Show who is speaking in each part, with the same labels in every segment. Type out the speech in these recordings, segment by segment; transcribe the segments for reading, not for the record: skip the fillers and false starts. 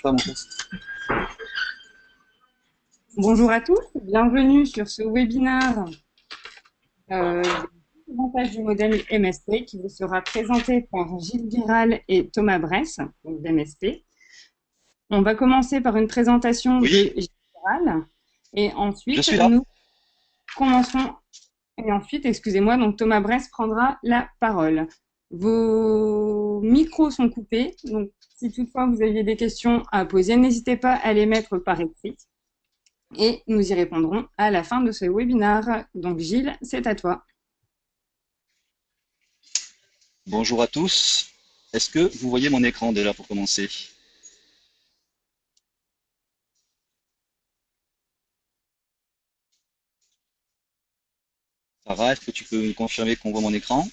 Speaker 1: Pas mon test.
Speaker 2: Bonjour à tous, bienvenue sur ce webinaire des avantages du modèle MSP qui vous sera présenté par Gilles Guéral et Thomas Bress, donc d'MSP. On va commencer par une présentation de
Speaker 1: Oui,
Speaker 2: Gilles Guéral et
Speaker 1: je
Speaker 2: ensuite
Speaker 1: suis là.
Speaker 2: nous commencerons et ensuite, excusez-moi, donc Thomas Bress prendra la parole. Vos micros sont coupés, donc si toutefois vous aviez des questions à poser, n'hésitez pas à les mettre par écrit. Et nous y répondrons à la fin de ce webinaire. Donc Gilles, c'est à toi.
Speaker 1: Bonjour à tous. Est-ce que vous voyez mon écran déjà pour commencer? Sarah, est-ce que tu peux me confirmer qu'on voit mon écran?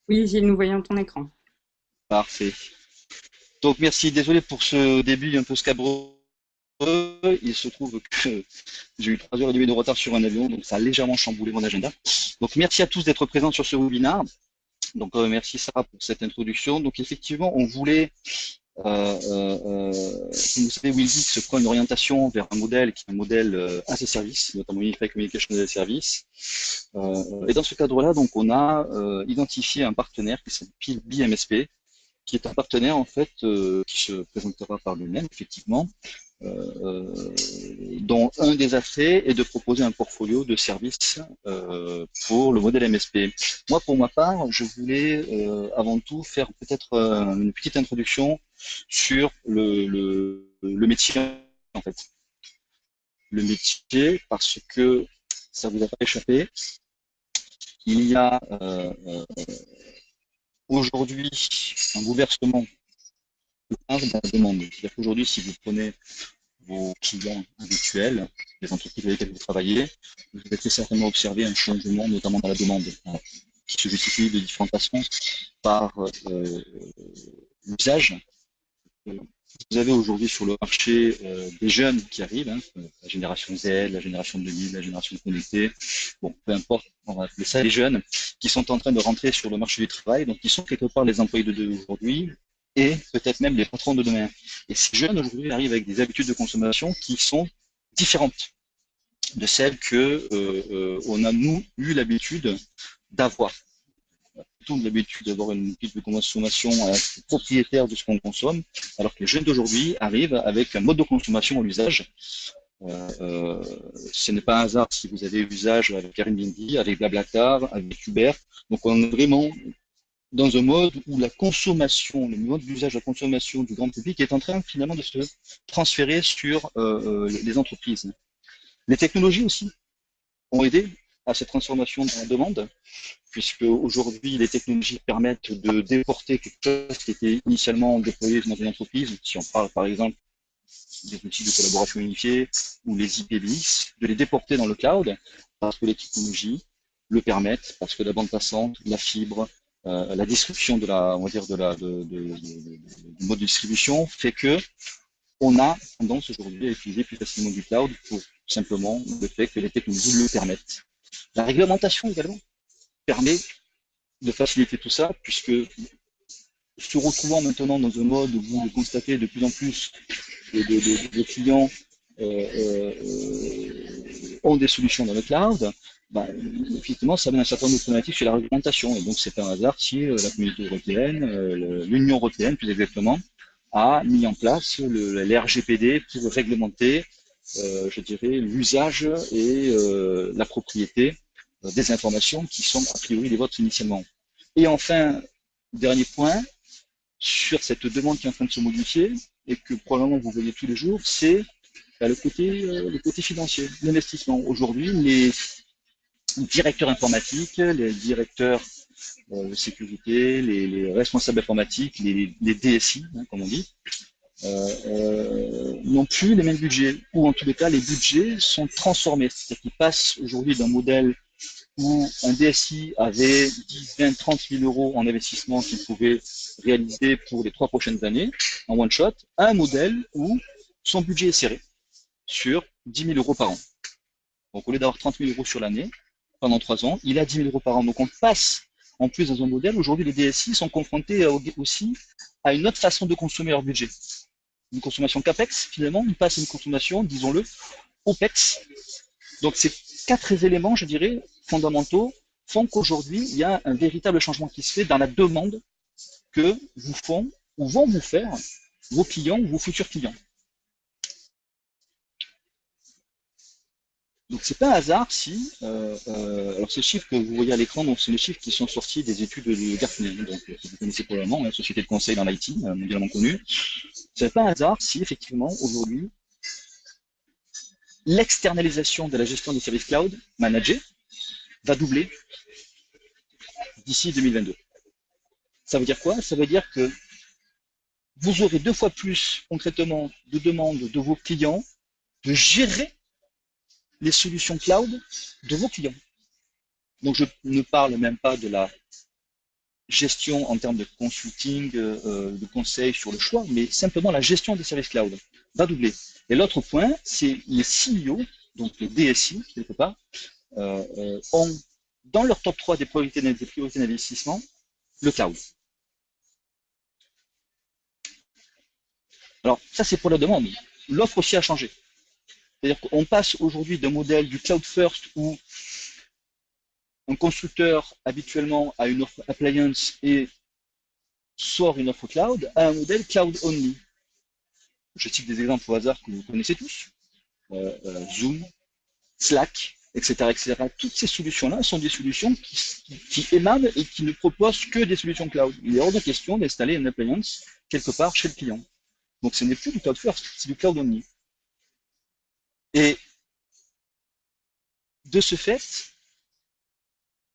Speaker 2: Oui, Gilles, nous voyons ton écran.
Speaker 1: Parfait. Donc merci, désolé pour ce début un peu scabreux. Il se trouve que j'ai eu 3h30 de retard sur un avion, donc ça a légèrement chamboulé mon agenda. Donc merci à tous d'être présents sur ce webinaire. Donc merci Sarah pour cette introduction. Donc effectivement, on voulait comme vous savez, Wildix prend une orientation vers un modèle qui est un modèle as a service, notamment Unified Communication as a Service. Et dans ce cadre-là, donc, on a identifié un partenaire qui s'appelle BMSP, qui est un partenaire en fait qui se présentera par lui-même, effectivement, euh, dont un des attraits est de proposer un portfolio de services pour le modèle MSP. Moi, pour ma part, je voulais avant tout faire peut-être une petite introduction sur le métier, en fait. Le métier, parce que ça vous a pas échappé, il y a aujourd'hui un bouleversement de la demande. C'est-à-dire qu'aujourd'hui, si vous prenez vos clients habituels, les entreprises avec lesquelles vous travaillez, vous avez certainement observé un changement, notamment dans la demande, qui se justifie de différentes façons par l'usage. Vous avez aujourd'hui sur le marché des jeunes qui arrivent, hein, la génération Z, la génération 2000, la génération connectée, bon, peu importe, on va appeler ça les jeunes, qui sont en train de rentrer sur le marché du travail, donc qui sont quelque part les employés de aujourd'hui et peut-être même les patrons de demain. Et ces jeunes aujourd'hui arrivent avec des habitudes de consommation qui sont différentes de celles que on a nous eu l'habitude d'avoir. Tout l'habitude d'avoir une habitude de consommation propriétaire de ce qu'on consomme, alors que les jeunes d'aujourd'hui arrivent avec un mode de consommation à l'usage. Euh, ce n'est pas un hasard si vous avez l'usage avec Airbnb, avec Blablacar, avec Uber. Donc on est vraiment dans un mode où la consommation, le mode d'usage, la consommation du grand public est en train finalement de se transférer sur les entreprises. Les technologies aussi ont aidé à cette transformation de la demande, puisque aujourd'hui les technologies permettent de déporter quelque chose qui était initialement déployé dans une entreprise. Si on parle par exemple des outils de collaboration unifiée ou les IPBX, de les déporter dans le cloud parce que les technologies le permettent, parce que la bande passante, la fibre, la distribution de la, on va dire du mode de distribution fait que on a tendance aujourd'hui à utiliser plus facilement du cloud pour simplement le fait que les technologies le permettent. La réglementation également permet de faciliter tout ça, puisque se retrouvant maintenant dans un mode où vous constatez de plus en plus de clients ont des solutions dans le cloud, bah, effectivement, ça amène un certain nombre de problématiques sur la réglementation. Et donc, c'est un hasard si la communauté européenne, l'Union européenne plus exactement, a mis en place le RGPD pour réglementer, je dirais, l'usage et la propriété des informations qui sont a priori les vôtres initialement. Et enfin, dernier point, sur cette demande qui est en train de se modifier et que probablement vous voyez tous les jours, c'est le côté financier, l'investissement. Aujourd'hui, les directeurs informatiques, les directeurs de sécurité, les responsables informatiques, les DSI, hein, comme on dit, n'ont plus les mêmes budgets, ou en tous les cas, les budgets sont transformés. C'est-à-dire qu'ils passent aujourd'hui d'un modèle où un DSI avait 10, 20, 30 000 euros en investissement qu'il pouvait réaliser pour les 3 prochaines années, en one shot, à un modèle où son budget est serré sur 10 000 euros par an. Donc au lieu d'avoir 30 000 euros sur l'année, pendant 3 ans, il a 10 000 euros par an. Donc on passe en plus dans un modèle, aujourd'hui les DSI sont confrontés aussi à une autre façon de consommer leur budget. une consommation CAPEX, finalement, on passe à une consommation, disons-le, OPEX. Donc ces quatre éléments, je dirais, fondamentaux, font qu'aujourd'hui, il y a un véritable changement qui se fait dans la demande que vous font ou vont vous faire vos clients ou vos futurs clients. Donc c'est pas un hasard si, alors ces chiffres que vous voyez à l'écran, donc c'est les chiffres qui sont sortis des études de Gartner, donc vous connaissez probablement, hein, société de conseil dans l'IT, mondialement connue. C'est pas un hasard si effectivement aujourd'hui l'externalisation de la gestion des services cloud managés va doubler d'ici 2022. Ça veut dire quoi? Ça veut dire que vous aurez 2 fois plus concrètement de demandes de vos clients de gérer les solutions cloud de vos clients. Donc je ne parle même pas de la gestion en termes de consulting, de conseil sur le choix, mais simplement la gestion des services cloud va doubler. Et l'autre point, c'est les CEO, donc les DSI, quelque part, ont dans leur top 3 des priorités d'investissement le cloud. Alors ça, c'est pour la demande. L'offre aussi a changé. C'est-à-dire qu'on passe aujourd'hui d'un modèle du cloud first où un constructeur habituellement a une offre appliance et sort une offre cloud à un modèle cloud only. Je cite des exemples au hasard que vous connaissez tous, Zoom, Slack, etc., etc. Toutes ces solutions-là sont des solutions qui émanent et qui ne proposent que des solutions cloud. Il est hors de question d'installer une appliance quelque part chez le client. Donc ce n'est plus du cloud first, c'est du cloud only. Et de ce fait,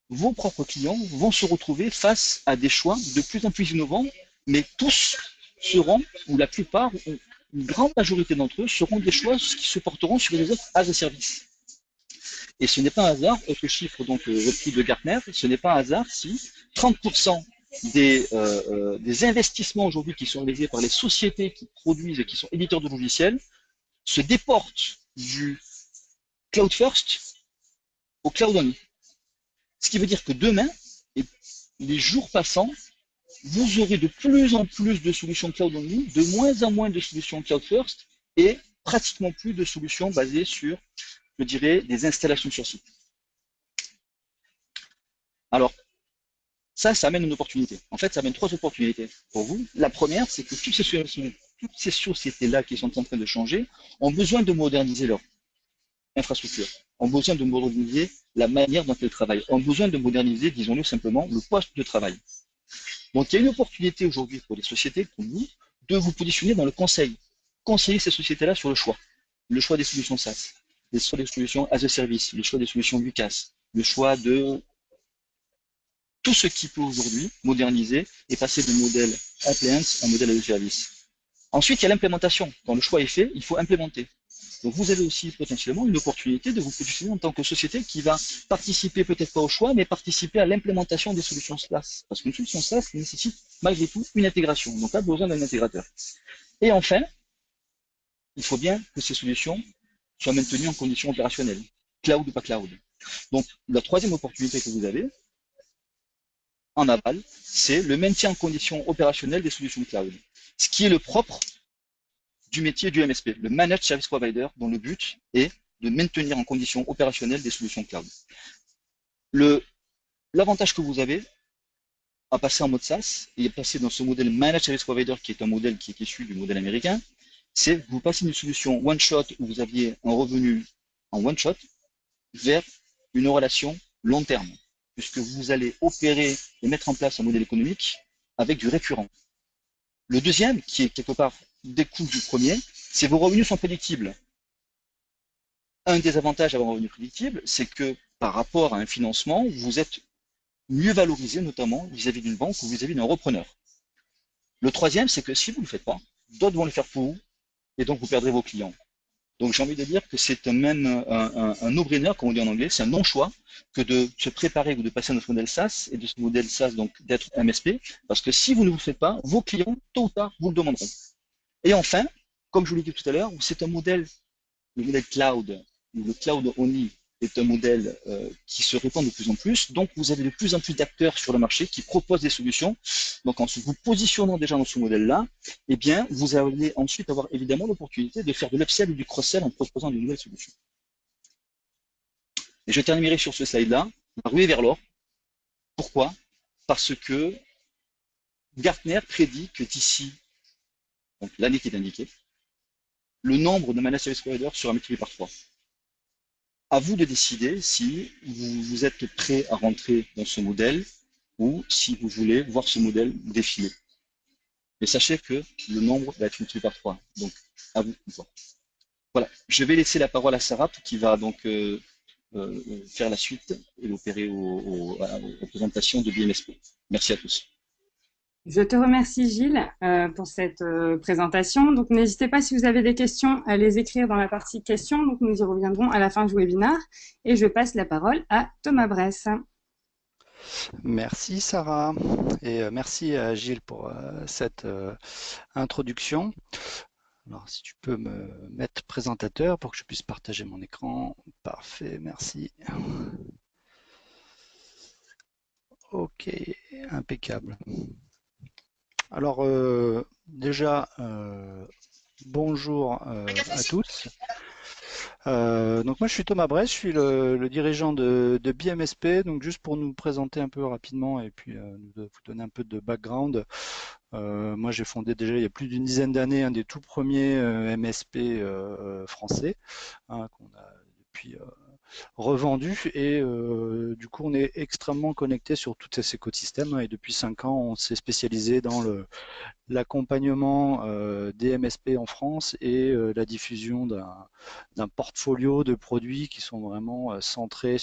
Speaker 1: vos propres clients vont se retrouver face à des choix de plus en plus innovants, mais tous seront, ou la plupart, ou une grande majorité d'entre eux, seront des choix qui se porteront sur des offres as a service. Et ce n'est pas un hasard, autre chiffre donc repris de Gartner, ce n'est pas un hasard si 30% des investissements aujourd'hui qui sont réalisés par les sociétés qui produisent et qui sont éditeurs de logiciels se déportent du cloud first au cloud only. Ce qui veut dire que demain, et les jours passants, vous aurez de plus en plus de solutions cloud only, de moins en moins de solutions cloud first, et pratiquement plus de solutions basées sur, je dirais, des installations sur site. Alors, ça amène une opportunité. En fait, ça amène 3 opportunités pour vous. La première, c'est que toutes ces sociétés-là qui sont en train de changer ont besoin de moderniser leur infrastructure, ont besoin de moderniser la manière dont elles travaillent, ont besoin de moderniser, disons-le simplement, le poste de travail. Donc, il y a une opportunité aujourd'hui pour les sociétés comme vous de vous positionner dans le conseil. Conseiller ces sociétés-là sur le choix des solutions SaaS, le choix des solutions as a service, le choix des solutions UCaaS, le choix de tout ce qui peut aujourd'hui moderniser et passer de modèle appliance à modèle as a service. Ensuite, il y a l'implémentation. Quand le choix est fait, il faut implémenter. Donc vous avez aussi potentiellement une opportunité de vous positionner en tant que société qui va participer peut-être pas au choix, mais participer à l'implémentation des solutions SaaS. Parce qu'une solution SaaS nécessite malgré tout une intégration. Donc là, besoin d'un intégrateur. Et enfin, il faut bien que ces solutions soient maintenues en conditions opérationnelles, cloud ou pas cloud. Donc la troisième opportunité que vous avez, en aval, c'est le maintien en conditions opérationnelles des solutions cloud. Ce qui est le propre du métier du MSP, le Managed Service Provider, dont le but est de maintenir en conditions opérationnelles des solutions cloud. L'avantage que vous avez à passer en mode SaaS et à passer dans ce modèle Managed Service Provider, qui est un modèle qui est issu du modèle américain, c'est que vous passez d'une solution one-shot où vous aviez un revenu en one-shot vers une relation long terme, puisque vous allez opérer et mettre en place un modèle économique avec du récurrent. Le deuxième, qui est quelque part découle du premier, c'est vos revenus sont prédictibles. Un des avantages d'avoir un revenu prédictible, c'est que par rapport à un financement, vous êtes mieux valorisé, notamment vis-à-vis d'une banque ou vis-à-vis d'un repreneur. Le troisième, c'est que si vous ne le faites pas, d'autres vont le faire pour vous, et donc vous perdrez vos clients. Donc j'ai envie de dire que c'est même un no-brainer, comme on dit en anglais, c'est un non-choix que de se préparer ou de passer à notre modèle SaaS et de ce modèle SaaS donc d'être MSP, parce que si vous ne vous le faites pas, vos clients, tôt ou tard, vous le demanderont. Et enfin, comme je vous l'ai dit tout à l'heure, c'est un modèle, le modèle cloud, ou le cloud only, est un modèle qui se répand de plus en plus. Donc, vous avez de plus en plus d'acteurs sur le marché qui proposent des solutions. Donc, en vous positionnant déjà dans ce modèle-là, eh bien, vous allez ensuite avoir évidemment l'opportunité de faire de l'upsell ou du cross-sell en proposant de nouvelles solutions. Et je terminerai sur ce slide-là, la ruée vers l'or. Pourquoi? Parce que Gartner prédit que d'ici l'année qui est indiquée, le nombre de managed service providers sera multiplié par 3. À vous de décider si vous êtes prêt à rentrer dans ce modèle ou si vous voulez voir ce modèle défiler. Mais sachez que le nombre va être multiplié par 3. Donc, à vous de voir. Voilà, je vais laisser la parole à Sarah qui va donc faire la suite et opérer aux présentations de BMSP. Merci à tous.
Speaker 2: Je te remercie Gilles pour cette présentation. Donc n'hésitez pas si vous avez des questions à les écrire dans la partie questions. Donc nous y reviendrons à la fin du webinaire. Et je passe la parole à Thomas Bress.
Speaker 3: Merci Sarah et merci à Gilles pour cette introduction. Alors si tu peux me mettre présentateur pour que je puisse partager mon écran. Parfait, merci. Ok, impeccable. Alors déjà, bonjour à tous. Donc moi je suis Thomas Bress, je suis le dirigeant de BMSP. Donc juste pour nous présenter un peu rapidement et puis vous donner un peu de background. Moi j'ai fondé déjà il y a plus d'une dizaine d'années un des tout premiers MSP français qu'on a depuis revendu et du coup on est extrêmement connecté sur tout cet écosystème et depuis 5 ans on s'est spécialisé dans l'accompagnement des MSP en France et la diffusion d'un portfolio de produits qui sont vraiment centrés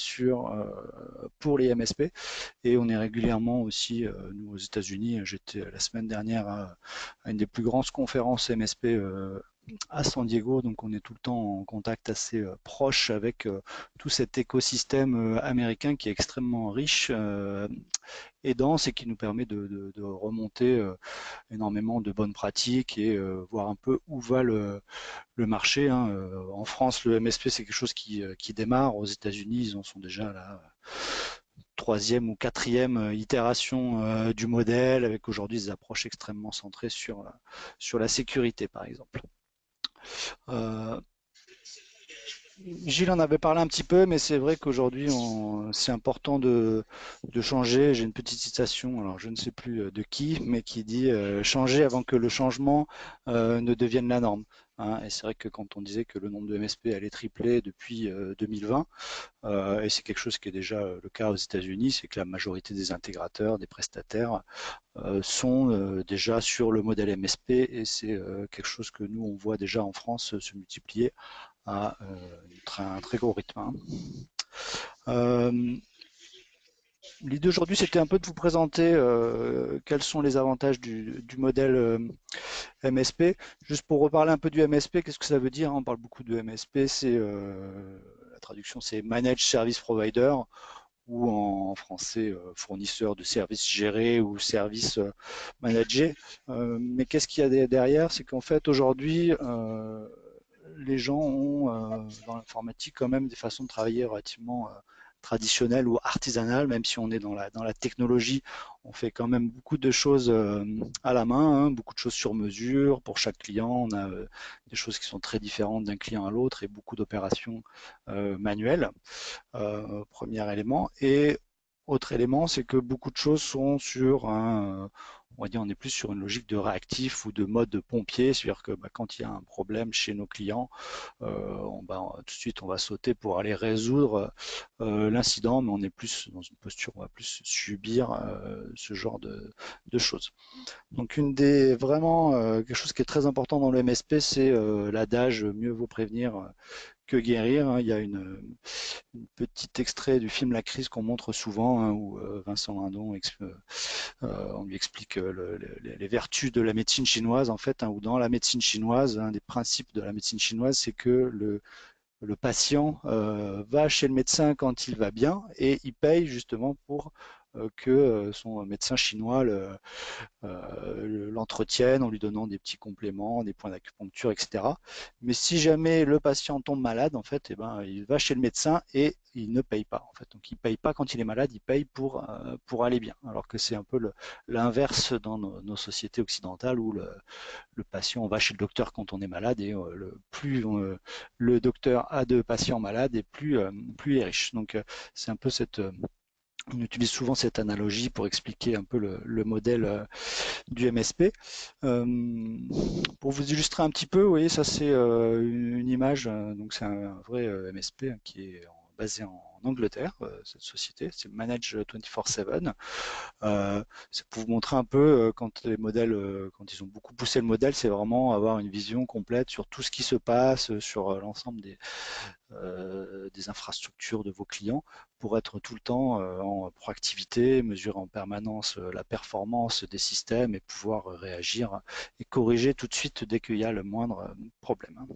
Speaker 3: pour les MSP et on est régulièrement aussi nous aux États-Unis. J'étais la semaine dernière à une des plus grandes conférences MSP à San Diego, donc on est tout le temps en contact assez proche avec tout cet écosystème américain qui est extrêmement riche et dense et qui nous permet de remonter énormément de bonnes pratiques et voir un peu où va le marché. En France, le MSP c'est quelque chose qui démarre. Aux États-Unis, ils en sont déjà à la troisième ou quatrième itération du modèle, avec aujourd'hui des approches extrêmement centrées sur la sécurité, par exemple. Gilles en avait parlé un petit peu, mais c'est vrai qu'aujourd'hui, c'est important de changer. J'ai une petite citation, alors je ne sais plus de qui, mais qui dit changer avant que le changement ne devienne la norme. Et c'est vrai que quand on disait que le nombre de MSP allait tripler depuis 2020, et c'est quelque chose qui est déjà le cas aux États-Unis, c'est que la majorité des intégrateurs, des prestataires sont déjà sur le modèle MSP et c'est quelque chose que nous on voit déjà en France se multiplier à un très gros rythme. L'idée d'aujourd'hui, c'était un peu de vous présenter quels sont les avantages du modèle MSP. Juste pour reparler un peu du MSP, qu'est-ce que ça veut dire? On parle beaucoup de MSP, la traduction c'est Managed Service Provider, ou en français fournisseur de services gérés ou services managés. Mais qu'est-ce qu'il y a derrière? C'est qu'en fait aujourd'hui, les gens ont dans l'informatique quand même des façons de travailler relativement traditionnelles ou artisanales, même si on est dans la technologie, on fait quand même beaucoup de choses à la main, beaucoup de choses sur mesure pour chaque client. On a des choses qui sont très différentes d'un client à l'autre et beaucoup d'opérations manuelles, premier élément. Et autre élément, c'est que beaucoup de choses sont sur on va dire, on est plus sur une logique de réactif ou de mode de pompier, c'est-à-dire que quand il y a un problème chez nos clients, tout de suite on va sauter pour aller résoudre l'incident, mais on est plus dans une posture, on va plus subir ce genre de choses. Donc quelque chose qui est très important dans le MSP, c'est l'adage mieux vaut prévenir que guérir. Il y a une petit extrait du film La Crise qu'on montre souvent, où Vincent Lindon on lui explique les vertus de la médecine chinoise en fait, où dans la médecine chinoise, un des principes de la médecine chinoise, c'est que le patient va chez le médecin quand il va bien et il paye justement pour que son médecin chinois l'entretienne en lui donnant des petits compléments, des points d'acupuncture, etc. Mais si jamais le patient tombe malade, en fait, eh ben, il va chez le médecin et il ne paye pas. En fait. Donc il ne paye pas quand il est malade, il paye pour aller bien. Alors que c'est un peu l'inverse dans nos sociétés occidentales où le patient, on va chez le docteur quand on est malade et plus le docteur a de patients malades et plus il est riche. Donc c'est un peu on utilise souvent cette analogie pour expliquer un peu le modèle du MSP. Pour vous illustrer un petit peu, vous voyez, ça c'est une image, donc c'est un vrai MSP qui est basé en Angleterre, cette société, c'est Manage 24/7. C'est pour vous montrer un peu quand les modèles, quand ils ont beaucoup poussé le modèle, c'est vraiment avoir une vision complète sur tout ce qui se passe, sur l'ensemble des infrastructures de vos clients pour être tout le temps en proactivité, mesurer en permanence la performance des systèmes et pouvoir réagir et corriger tout de suite dès qu'il y a le moindre problème.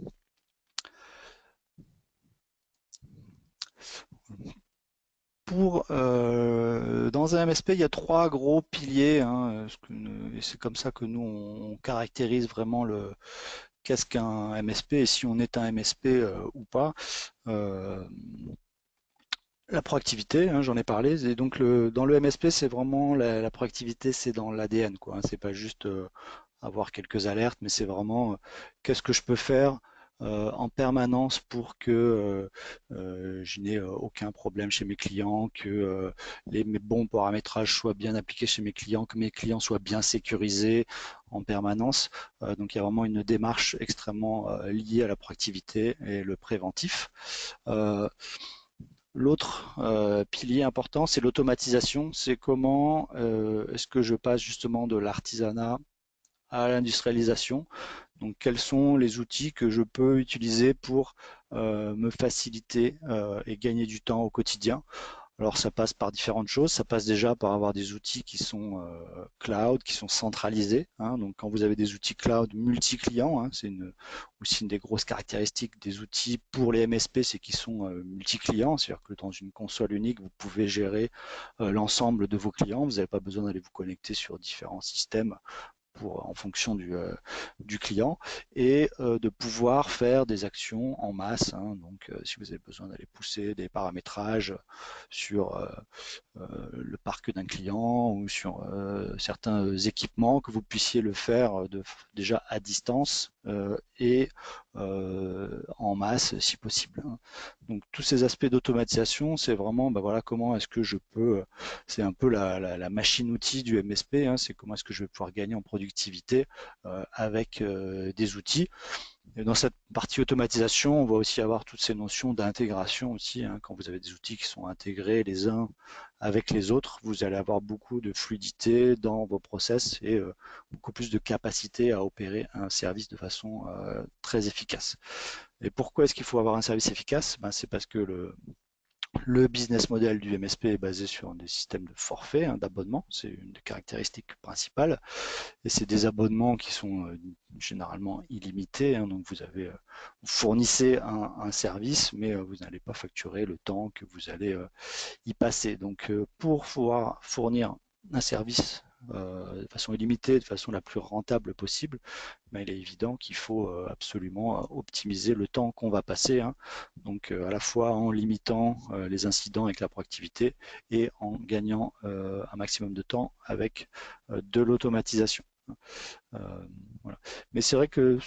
Speaker 3: Dans un MSP, il y a trois gros piliers, hein, et c'est comme ça que nous on caractérise vraiment qu'est-ce qu'un MSP et si on est un MSP ou pas. Euh, la proactivité, hein, j'en ai parlé, et donc dans le MSP, c'est vraiment la proactivité, c'est dans l'ADN, quoi. Hein, c'est pas juste avoir quelques alertes, mais c'est vraiment qu'est-ce que je peux faire en permanence pour que je n'ai aucun problème chez mes clients, que mes bons paramétrages soient bien appliqués chez mes clients, que mes clients soient bien sécurisés en permanence. Donc il y a vraiment une démarche extrêmement liée à la proactivité et le préventif. L'autre pilier important, c'est l'automatisation. C'est comment est-ce que je passe justement de l'artisanat à l'industrialisation. Donc, quels sont les outils que je peux utiliser pour me faciliter et gagner du temps au quotidien. Alors, ça passe par différentes choses. Ça passe déjà par avoir des outils qui sont cloud, qui sont centralisés. Hein. Donc, quand vous avez des outils cloud multi-clients, hein, c'est aussi une des grosses caractéristiques des outils pour les MSP, c'est qu'ils sont multi-clients. C'est-à-dire que dans une console unique, vous pouvez gérer l'ensemble de vos clients. Vous n'avez pas besoin d'aller vous connecter sur différents systèmes en fonction du client et de pouvoir faire des actions en masse. Hein. Donc, si vous avez besoin d'aller pousser des paramétrages sur le parc d'un client ou sur certains équipements, que vous puissiez le faire déjà à distance et en masse si possible. Hein. Donc tous ces aspects d'automatisation, c'est vraiment voilà, comment est-ce que je peux, c'est un peu la machine-outil du MSP, hein, c'est comment est-ce que je vais pouvoir gagner en productivité avec des outils. Et dans cette partie automatisation, on va aussi avoir toutes ces notions d'intégration aussi. Hein. Quand vous avez des outils qui sont intégrés les uns avec les autres, vous allez avoir beaucoup de fluidité dans vos process et beaucoup plus de capacité à opérer un service de façon très efficace. Et pourquoi est-ce qu'il faut avoir un service efficace? C'est parce que le business model du MSP est basé sur des systèmes de forfait, hein, d'abonnement. C'est une des caractéristiques principales. Et c'est des abonnements qui sont généralement illimités. Hein, donc vous fournissez un service, mais vous n'allez pas facturer le temps que vous allez y passer. Donc pour pouvoir fournir un service de façon illimitée, de façon la plus rentable possible, il est évident qu'il faut absolument optimiser le temps qu'on va passer. Hein. Donc à la fois en limitant les incidents avec la proactivité et en gagnant un maximum de temps avec de l'automatisation. Voilà. Mais c'est vrai que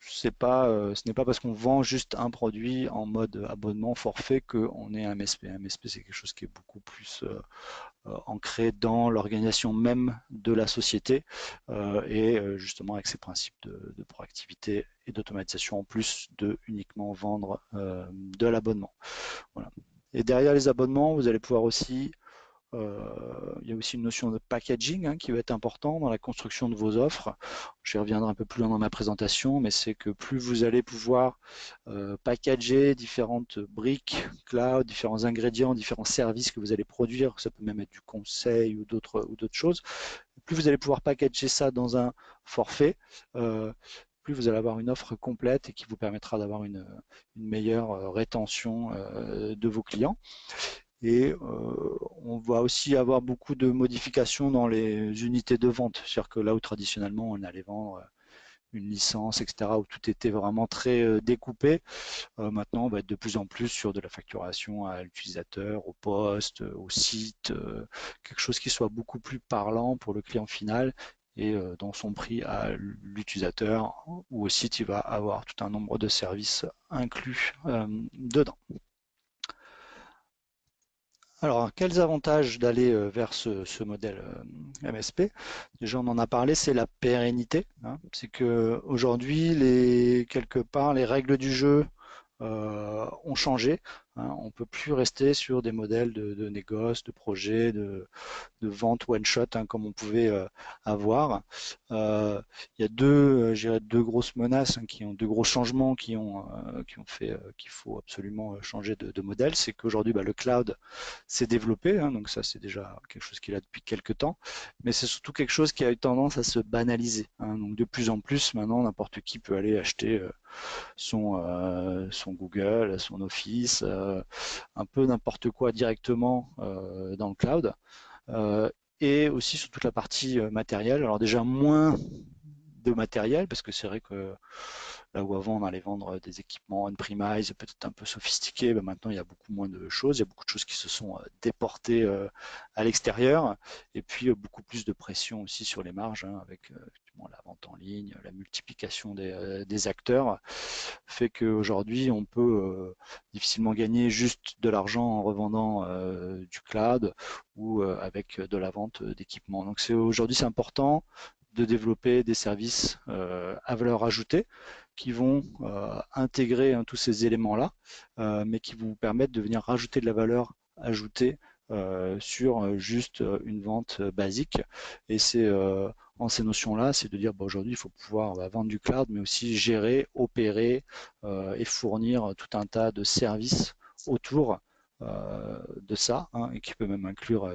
Speaker 3: ce n'est pas parce qu'on vend juste un produit en mode abonnement forfait qu'on est un MSP. Un MSP, c'est quelque chose qui est beaucoup plus ancré dans l'organisation même de la société et justement avec ces principes de proactivité et d'automatisation en plus de uniquement vendre de l'abonnement. Voilà. Et derrière les abonnements, vous allez pouvoir aussi il y a aussi une notion de packaging qui va être important dans la construction de vos offres. Je vais reviendrai un peu plus loin dans ma présentation, mais c'est que plus vous allez pouvoir packager différentes briques cloud, différents ingrédients, différents services que vous allez produire, ça peut même être du conseil ou d'autres choses, plus vous allez pouvoir packager ça dans un forfait, plus vous allez avoir une offre complète et qui vous permettra d'avoir une meilleure rétention de vos clients. et on va aussi avoir beaucoup de modifications dans les unités de vente. C'est-à-dire que là où traditionnellement on allait vendre une licence, etc., où tout était vraiment très découpé, maintenant on va être de plus en plus sur de la facturation à l'utilisateur, au poste, au site, quelque chose qui soit beaucoup plus parlant pour le client final et dans son prix à l'utilisateur ou au site il va avoir tout un nombre de services inclus dedans. Alors, quels avantages d'aller vers ce modèle MSP? Déjà, on en a parlé, c'est la pérennité, hein. C'est que aujourd'hui, quelque part, les règles du jeu ont changé, hein. On ne peut plus rester sur des modèles de négoce, de projet, de vente one shot, hein, comme on pouvait avoir. Il y a je dirais deux grosses menaces, hein, deux gros changements qui ont fait qu'il faut absolument changer de modèle. C'est qu'aujourd'hui, le cloud s'est développé, hein, donc ça c'est déjà quelque chose qu'il a depuis quelques temps, mais c'est surtout quelque chose qui a eu tendance à se banaliser, hein. Donc de plus en plus maintenant, n'importe qui peut aller acheter son Google, son Office, un peu n'importe quoi directement dans le cloud. Euh, et aussi sur toute la partie matérielle. Alors déjà moins de matériel, parce que c'est vrai que là où avant on allait vendre des équipements on-premise peut-être un peu sophistiqués, maintenant il y a beaucoup moins de choses, il y a beaucoup de choses qui se sont déportées à l'extérieur, et puis beaucoup plus de pression aussi sur les marges, hein, avec la vente en ligne, la multiplication des acteurs, fait qu'aujourd'hui on peut difficilement gagner juste de l'argent en revendant du cloud ou avec de la vente d'équipements. Donc aujourd'hui c'est important de développer des services à valeur ajoutée qui vont intégrer, hein, tous ces éléments-là, mais qui vont vous permettre de venir rajouter de la valeur ajoutée sur juste une vente basique. Et c'est en ces notions-là, c'est de dire aujourd'hui il faut pouvoir vendre du cloud, mais aussi gérer, opérer et fournir tout un tas de services autour de ça, hein, et qui peut même inclure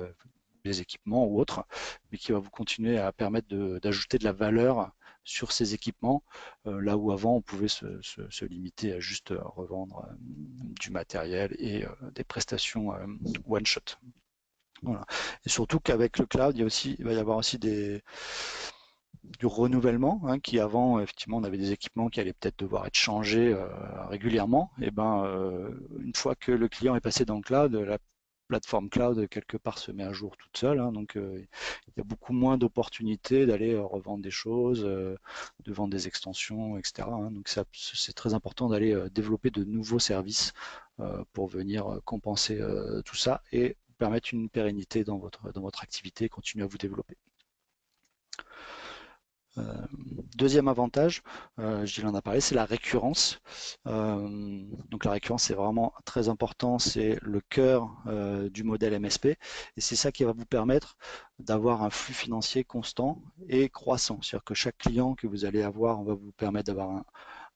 Speaker 3: des équipements ou autres, mais qui va vous continuer à permettre d'ajouter de la valeur sur ces équipements, là où avant on pouvait se limiter à juste revendre du matériel et des prestations one shot. Voilà. Et surtout qu'avec le cloud, il va y avoir aussi du renouvellement, hein, qui avant, effectivement, on avait des équipements qui allaient peut-être devoir être changés régulièrement. Et une fois que le client est passé dans le cloud, la plateforme cloud quelque part se met à jour toute seule, hein, donc il y a beaucoup moins d'opportunités d'aller revendre des choses, de vendre des extensions, etc., hein. Donc c'est très important d'aller développer de nouveaux services pour venir compenser tout ça et permettre une pérennité dans votre activité et continuer à vous développer. Deuxième avantage, Gilles en a parlé, c'est la récurrence. Donc la récurrence, c'est vraiment très important, c'est le cœur du modèle MSP, et c'est ça qui va vous permettre d'avoir un flux financier constant et croissant. C'est-à-dire que chaque client que vous allez avoir, on va vous permettre d'avoir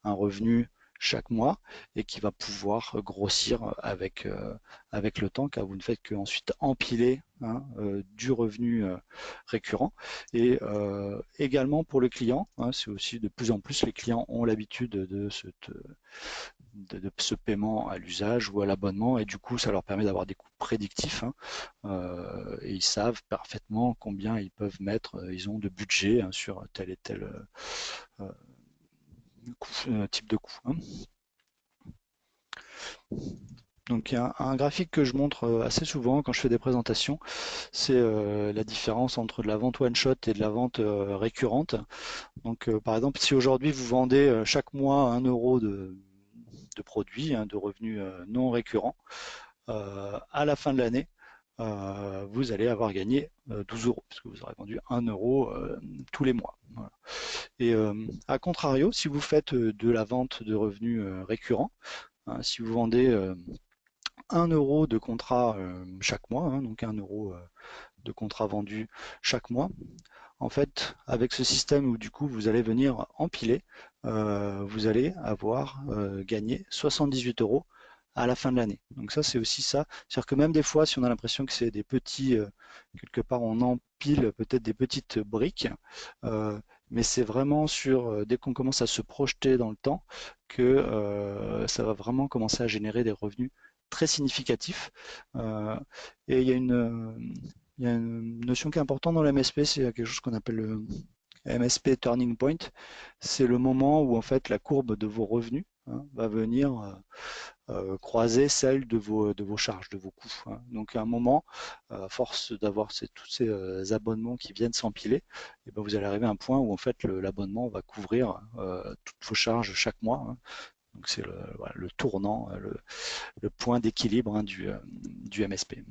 Speaker 3: un revenu chaque mois et qui va pouvoir grossir avec le temps, car vous ne faites qu'ensuite empiler, hein, du revenu récurrent. Et également pour le client, hein, c'est aussi de plus en plus les clients ont l'habitude de ce paiement à l'usage ou à l'abonnement, et du coup ça leur permet d'avoir des coûts prédictifs, hein, et ils savent parfaitement combien ils peuvent mettre, ils ont de budget, hein, sur tel et tel type de coût, hein. Donc il y a un graphique que je montre assez souvent quand je fais des présentations, c'est la différence entre de la vente one shot et de la vente récurrente. Donc par exemple, si aujourd'hui vous vendez chaque mois 1 euro de produits, hein, de revenus non récurrents, à la fin de l'année, vous allez avoir gagné 12 euros, parce que vous aurez vendu 1 euro tous les mois. Voilà. Et à contrario, si vous faites de la vente de revenus récurrents, hein, si vous vendez 1 euro de contrat chaque mois, hein, donc 1 euro de contrat vendu chaque mois, en fait, avec ce système où du coup vous allez venir empiler, vous allez avoir gagné 78 euros à la fin de l'année. Donc ça, c'est aussi ça. C'est-à-dire que même des fois, si on a l'impression que c'est des petits, quelque part, on empile peut-être des petites briques, mais c'est vraiment dès qu'on commence à se projeter dans le temps, que ça va vraiment commencer à générer des revenus très significatif. Et il y a une notion qui est importante dans le MSP, c'est quelque chose qu'on appelle le MSP Turning Point. C'est le moment où en fait la courbe de vos revenus va venir croiser celle de vos charges, de vos coûts. Donc à un moment, à force d'avoir tous ces abonnements qui viennent s'empiler, et ben vous allez arriver à un point où en fait l'abonnement va couvrir toutes vos charges chaque mois. Donc c'est voilà, le tournant, le point d'équilibre du MSP.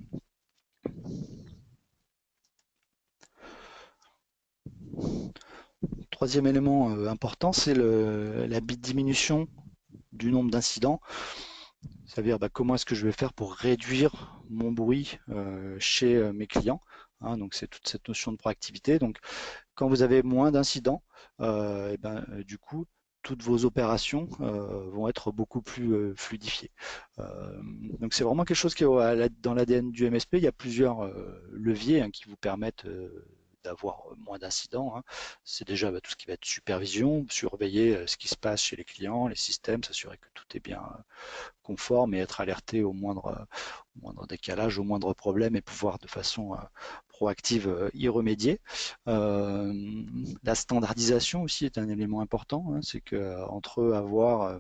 Speaker 3: Troisième élément important, c'est la diminution du nombre d'incidents. Ça veut dire comment est-ce que je vais faire pour réduire mon bruit chez mes clients. Donc c'est toute cette notion de proactivité. Donc quand vous avez moins d'incidents, du coup, toutes vos opérations vont être beaucoup plus fluidifiées. Donc c'est vraiment quelque chose qui est dans l'ADN du MSP. Il y a plusieurs leviers qui vous permettent d'avoir moins d'incidents. C'est déjà tout ce qui va être supervision, surveiller ce qui se passe chez les clients, les systèmes, s'assurer que tout est bien conforme et être alerté au moindre décalage, au moindre problème et pouvoir de façon proactive y remédier. La standardisation aussi est un élément important. C'est que entre avoir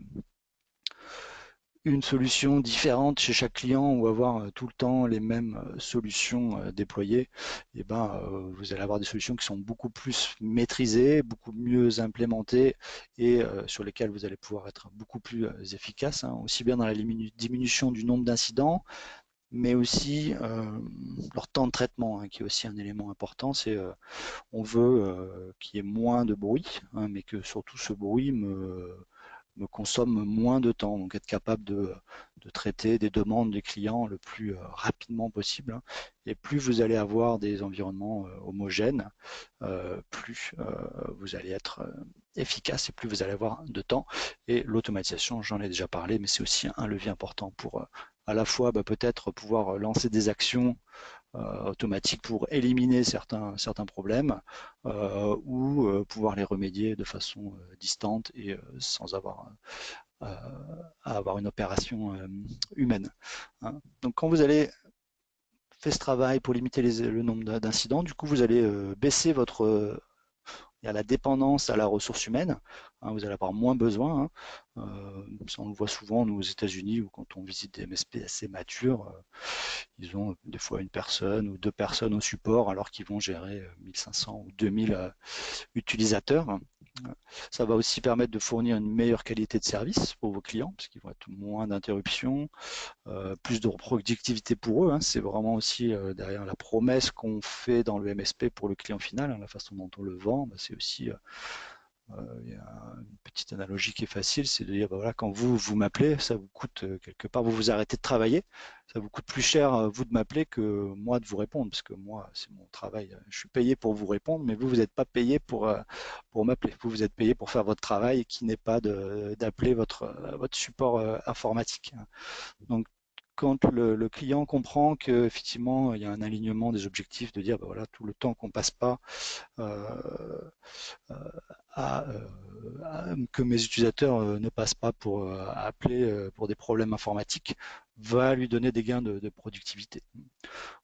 Speaker 3: une solution différente chez chaque client ou avoir tout le temps les mêmes solutions déployées, vous allez avoir des solutions qui sont beaucoup plus maîtrisées, beaucoup mieux implémentées et sur lesquelles vous allez pouvoir être beaucoup plus efficace, aussi bien dans la diminution du nombre d'incidents, mais aussi leur temps de traitement, qui est aussi un élément important. C'est on veut qu'il y ait moins de bruit, mais que surtout ce bruit me consomme moins de temps, donc être capable de traiter des demandes des clients le plus rapidement possible. Et plus vous allez avoir des environnements homogènes, plus vous allez être efficace et plus vous allez avoir de temps. Et l'automatisation, j'en ai déjà parlé, mais c'est aussi un levier important pour à la fois peut-être pouvoir lancer des actions automatique pour éliminer certains problèmes ou pouvoir les remédier de façon distante et sans avoir à avoir une opération humaine. Donc quand vous allez faire ce travail pour limiter le nombre d'incidents, du coup vous allez baisser la dépendance à la ressource humaine. Vous allez avoir moins besoin. Ça on le voit souvent nous aux États-Unis, ou quand on visite des MSP assez matures, ils ont des fois une personne ou deux personnes au support alors qu'ils vont gérer 1500 ou 2000 utilisateurs. Ça va aussi permettre de fournir une meilleure qualité de service pour vos clients, parce qu'ils vont être moins d'interruptions, plus de productivité pour eux. C'est vraiment aussi derrière la promesse qu'on fait dans le MSP pour le client final, la façon dont on le vend, c'est aussi il y a une petite analogie qui est facile, c'est de dire voilà, quand vous m'appelez, ça vous coûte quelque part, vous arrêtez de travailler, ça vous coûte plus cher vous de m'appeler que moi de vous répondre, parce que moi c'est mon travail, je suis payé pour vous répondre, mais vous n'êtes pas payé pour m'appeler, vous êtes payé pour faire votre travail qui n'est pas d'appeler votre support informatique. Donc quand le client comprend qu'effectivement il y a un alignement des objectifs, de dire voilà, tout le temps qu'on passe pas que mes utilisateurs ne passent pas pour appeler pour des problèmes informatiques, va lui donner des gains de productivité.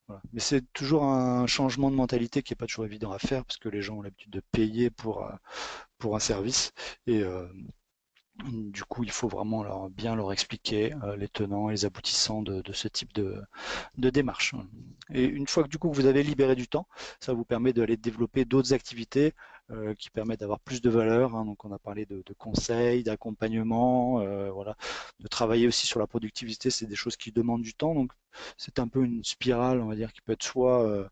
Speaker 3: Voilà. Mais c'est toujours un changement de mentalité qui n'est pas toujours évident à faire, parce que les gens ont l'habitude de payer pour un service, et du coup il faut vraiment bien leur expliquer les tenants et les aboutissants de ce type de démarche. Et une fois que du coup vous avez libéré du temps, ça vous permet d'aller développer d'autres activités qui permettent d'avoir plus de valeur. Donc on a parlé de conseils, d'accompagnement, voilà, de travailler aussi sur la productivité. C'est des choses qui demandent du temps, donc c'est un peu une spirale, on va dire, qui peut être soit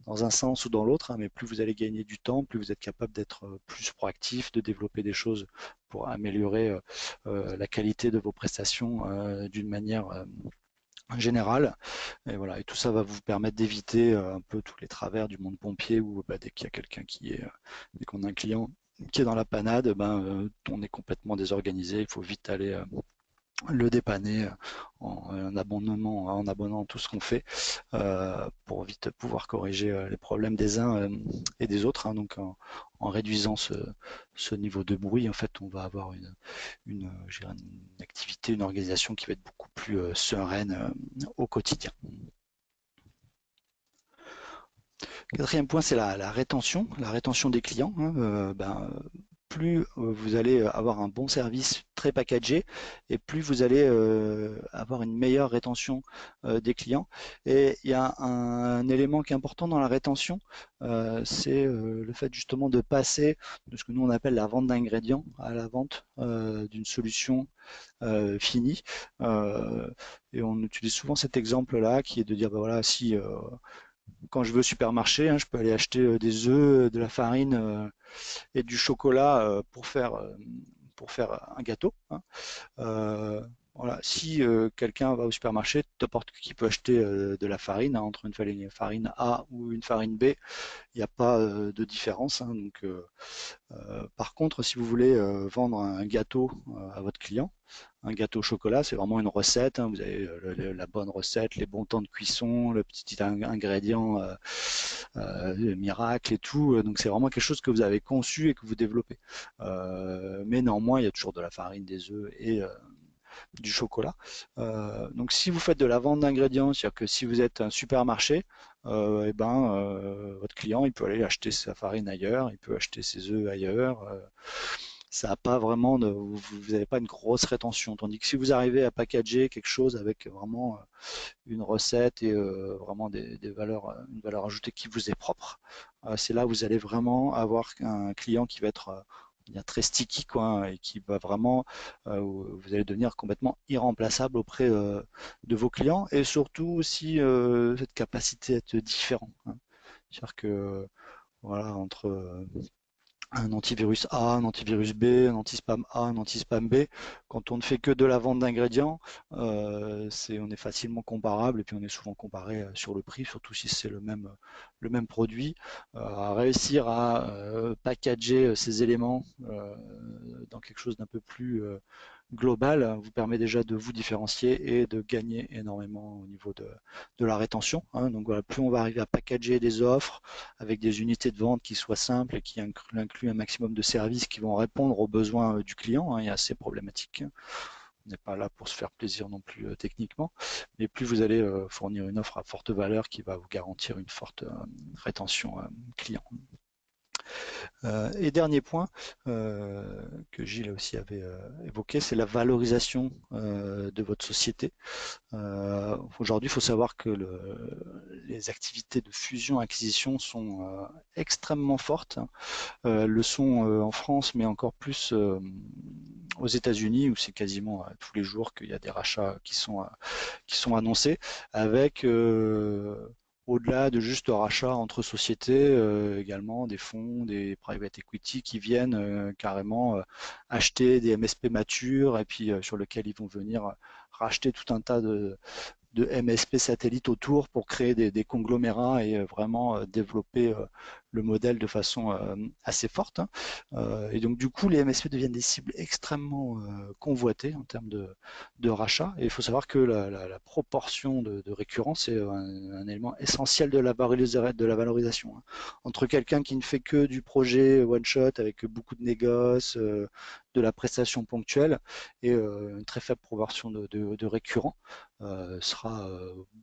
Speaker 3: dans un sens ou dans l'autre, mais plus vous allez gagner du temps, plus vous êtes capable d'être plus proactif, de développer des choses pour améliorer la qualité de vos prestations d'une manière générale. Et voilà, et tout ça va vous permettre d'éviter un peu tous les travers du monde pompier, où dès qu'il y a quelqu'un dès qu'on a un client qui est dans la panade, on est complètement désorganisé, il faut vite aller le dépanner en abonnant tout ce qu'on fait pour vite pouvoir corriger les problèmes des uns et des autres, hein. Donc en réduisant ce niveau de bruit, en fait, on va avoir je dirais une activité, une organisation qui va être beaucoup plus sereine au quotidien. Quatrième point, c'est la rétention des clients, hein. Plus vous allez avoir un bon service très packagé et plus vous allez avoir une meilleure rétention des clients. Et il y a un élément qui est important dans la rétention, c'est le fait justement de passer de ce que nous on appelle la vente d'ingrédients à la vente d'une solution finie. Euh, et on utilise souvent cet exemple-là qui est de dire, bah voilà, si quand je vais au supermarché, hein, je peux aller acheter des œufs, de la farine et du chocolat pour faire un gâteau, hein. Euh, voilà. Si quelqu'un va au supermarché, n'importe qui peut acheter de la farine, hein, entre une farine A ou une farine B, il n'y a pas de différence, hein. Donc, par contre, si vous voulez vendre un gâteau à votre client, un gâteau au chocolat, c'est vraiment une recette, hein. Vous avez la bonne recette, les bons temps de cuisson, le petit ingrédient miracle et tout. Donc c'est vraiment quelque chose que vous avez conçu et que vous développez. Mais néanmoins, il y a toujours de la farine, des œufs et du chocolat. Donc si vous faites de la vente d'ingrédients, c'est-à-dire que si vous êtes un supermarché, votre client il peut aller acheter sa farine ailleurs, il peut acheter ses œufs ailleurs. Ça a pas vraiment vous n'avez pas une grosse rétention. Tandis que si vous arrivez à packager quelque chose avec vraiment une recette et vraiment des valeurs, une valeur ajoutée qui vous est propre, c'est là où vous allez vraiment avoir un client qui va être très sticky, quoi, hein, et qui va vraiment, vous allez devenir complètement irremplaçable auprès de vos clients et surtout aussi cette capacité à être différent, hein. C'est-à-dire que voilà, entre un antivirus A, un antivirus B, un anti-spam A, un anti-spam B. Quand on ne fait que de la vente d'ingrédients, on est facilement comparable et puis on est souvent comparé sur le prix, surtout si c'est le même produit. À réussir à packager ces éléments dans quelque chose d'un peu plus global vous permet déjà de vous différencier et de gagner énormément au niveau de la rétention, hein. Donc voilà, plus on va arriver à packager des offres avec des unités de vente qui soient simples et qui incluent un maximum de services qui vont répondre aux besoins du client, hein, et à ses problématiques. On n'est pas là pour se faire plaisir non plus techniquement, mais plus vous allez fournir une offre à forte valeur qui va vous garantir une forte rétention client. Et dernier point que Gilles aussi avait évoqué, c'est la valorisation de votre société. Aujourd'hui, il faut savoir que les activités de fusion-acquisition sont extrêmement fortes, hein. Le sont en France, mais encore plus aux États-Unis, où c'est quasiment tous les jours qu'il y a des rachats qui sont annoncés, avec au-delà de juste rachats entre sociétés, également des fonds, des private equity qui viennent carrément acheter des MSP matures et puis sur lesquels ils vont venir racheter tout un tas de MSP satellites autour pour créer des conglomérats et vraiment développer le modèle de façon assez forte, hein. Et donc du coup, les MSP deviennent des cibles extrêmement convoitées en termes de rachat. Et il faut savoir que la proportion de récurrence est un élément essentiel de la valorisation, hein. Entre quelqu'un qui ne fait que du projet one shot avec beaucoup de négoces, de la prestation ponctuelle et une très faible proportion de récurrents, sera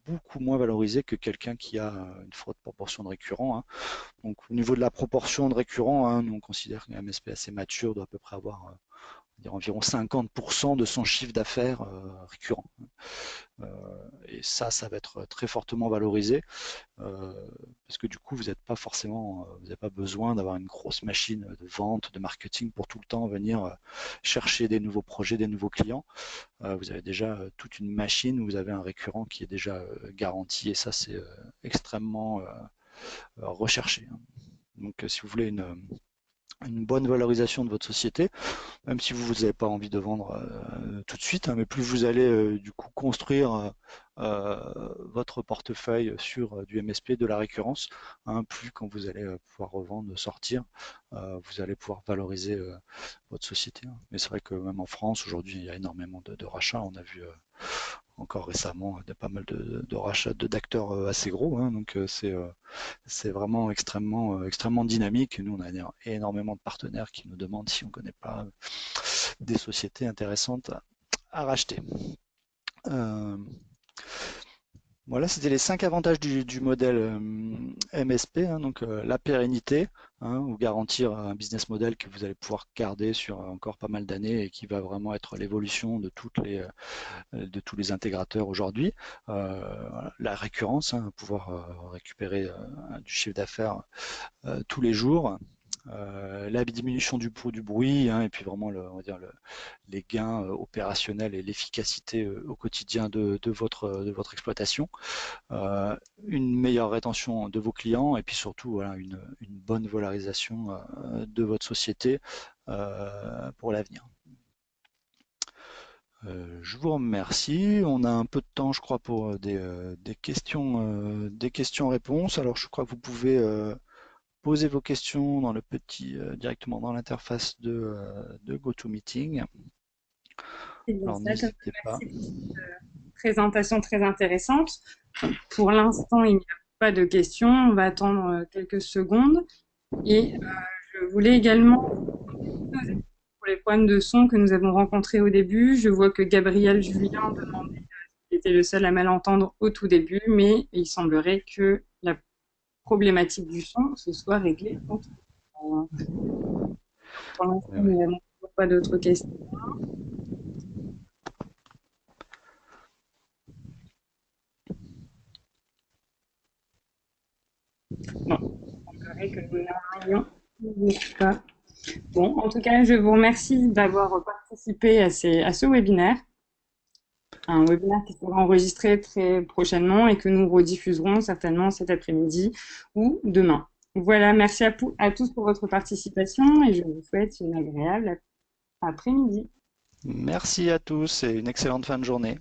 Speaker 3: beaucoup moins valorisé que quelqu'un qui a une forte proportion de récurrents, hein. Donc au niveau de la proportion de récurrents, hein, nous on considère qu'un MSP assez mature doit à peu près avoir environ 50% de son chiffre d'affaires récurrent. Et ça va être très fortement valorisé parce que du coup, vous n'avez pas besoin d'avoir une grosse machine de vente, de marketing pour tout le temps venir chercher des nouveaux projets, des nouveaux clients. Vous avez déjà toute une machine où vous avez un récurrent qui est déjà garanti et ça, c'est extrêmement recherché, hein. Donc, si vous voulez une bonne valorisation de votre société, même si vous n'avez pas envie de vendre tout de suite, hein, mais plus vous allez du coup construire votre portefeuille sur du MSP, de la récurrence, hein, plus quand vous allez pouvoir revendre, sortir, vous allez pouvoir valoriser votre société, hein. Mais c'est vrai que même en France, aujourd'hui, il y a énormément de rachats. On a vu encore récemment pas mal de rachats d'acteurs assez gros, hein, donc c'est vraiment extrêmement dynamique. Nous, on a énormément de partenaires qui nous demandent si on ne connaît pas des sociétés intéressantes à racheter. Euh, voilà, c'était les 5 avantages du modèle MSP, hein, donc la pérennité, hein, ou garantir un business model que vous allez pouvoir garder sur encore pas mal d'années et qui va vraiment être l'évolution de tous les intégrateurs aujourd'hui. Voilà, la récurrence, hein, pouvoir récupérer du chiffre d'affaires tous les jours. La diminution du bruit, hein, et puis vraiment on va dire les gains opérationnels et l'efficacité au quotidien de votre exploitation, une meilleure rétention de vos clients et puis surtout voilà, une bonne valorisation de votre société pour l'avenir. Je vous remercie. On a un peu de temps, je crois, pour des questions-réponses. Alors, je crois que vous pouvez poser vos questions dans le petit directement dans l'interface de GoToMeeting.
Speaker 2: C'est bien
Speaker 3: Alors,
Speaker 2: ça, Thomas,
Speaker 3: n'hésitez pas.
Speaker 2: merci pour cette présentation très intéressante. Pour l'instant, il n'y a pas de questions. On va attendre quelques secondes. Et je voulais également pour les problèmes de son que nous avons rencontrés au début. Je vois que Gabriel Julien demandait s'il était le seul à mal entendre au tout début, mais il semblerait que la problématique du son se soit réglée. Pour l'instant,
Speaker 3: Ouais,
Speaker 2: nous
Speaker 3: ouais.
Speaker 2: n'avons toujours pas d'autres questions. Non, il semblerait que nous n'ayons toujours pas. Bon, en tout cas, je vous remercie d'avoir participé à ce webinaire. Un webinaire qui sera enregistré très prochainement et que nous rediffuserons certainement cet après-midi ou demain. Voilà, merci à tous pour votre participation et je vous souhaite une agréable après-midi.
Speaker 3: Merci à tous et une excellente fin de journée.